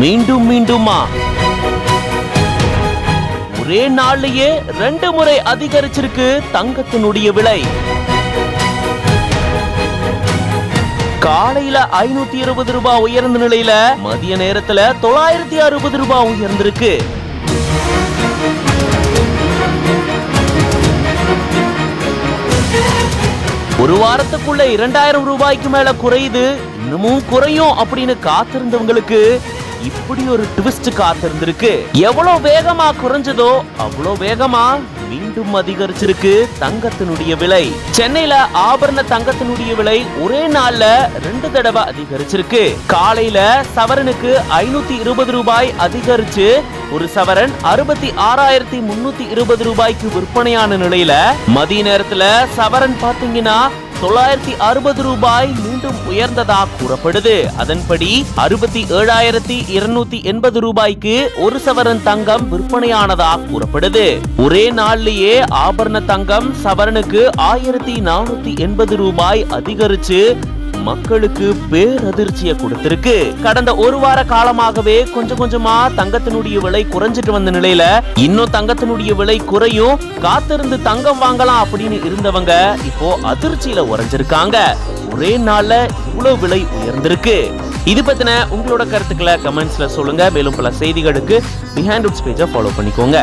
மீண்டும் மீண்டுமா? ஒரே நாள்லயே 2 முறை அதிகரிச்சிருக்கு தங்கத்தினுடைய விலை. காலையில 520 ரூபாய் உயர்ந்த நிலையில மதிய நேரத்துல 960 ரூபாய் உயர்ந்திருக்கு. ஒரு வாரத்துக்குள்ள 2000 ரூபாய்க்கு மேல குறையுது, இன்னமும் குறையும் அப்படின்னு காத்திருந்தவங்களுக்கு இப்படி ஒரு ட்விஸ்ட் காத்திருந்திருக்கு. எவ்வளவு வேகமா குறைஞ்சதோ அவ்வளவு வேகமா மீண்டும் அதிகரிச்சிருக்கு தங்கத்தினுடைய விலை. சென்னையில ஆபரண தங்கத்தினுடைய விலை ஒரே நாள்ல 2 தடவை அதிகரிச்சிருக்கு. காலையில சவரனுக்கு 520 ரூபாய் அதிகரிச்சு ஒரு சவரன் 66,320 ரூபாய்க்கு விற்பனையான நிலையில மதிய நேரத்துல சவரன் பாத்தீங்கன்னா 960 ரூபாய் மீண்டும் உயர்ந்ததா கூறப்படுது. அதன்படி 67,280 ரூபாய்க்கு ஒரு சவரன் தங்கம் விற்பனையானதா கூறப்படுது. ஒரே நாள்லயே ஆபரண தங்கம் சவரனுக்கு 1480 ரூபாய் அதிகரிச்சு மக்களுக்கு பேரதிர்ச்சியை கொடுத்திருக்கு. கடந்த ஒரு வார காலமாகவே கொஞ்சம் கொஞ்சமா தங்கத்தினுடைய விலை குறைஞ்சிட்டு வந்த நிலையில இன்னும் தங்கத்தினுடைய விலை குறையும், காத்திருந்து தங்கம் வாங்கலாம் அப்படின்னு இருந்தவங்க இப்போ அதிர்ச்சியில உறைஞ்சிருக்காங்க. ஒரே நாள்ல இவ்வளவு விலை உயர்ந்திருக்கு. இது பத்தின உங்களோட கருத்துக்களை கமெண்ட்ஸ்ல சொல்லுங்க. மேலும் பல செய்திகளுக்கு பிஹைண்ட் ரூட்ஸ் பேஜை ஃபாலோ பண்ணிக்கோங்க.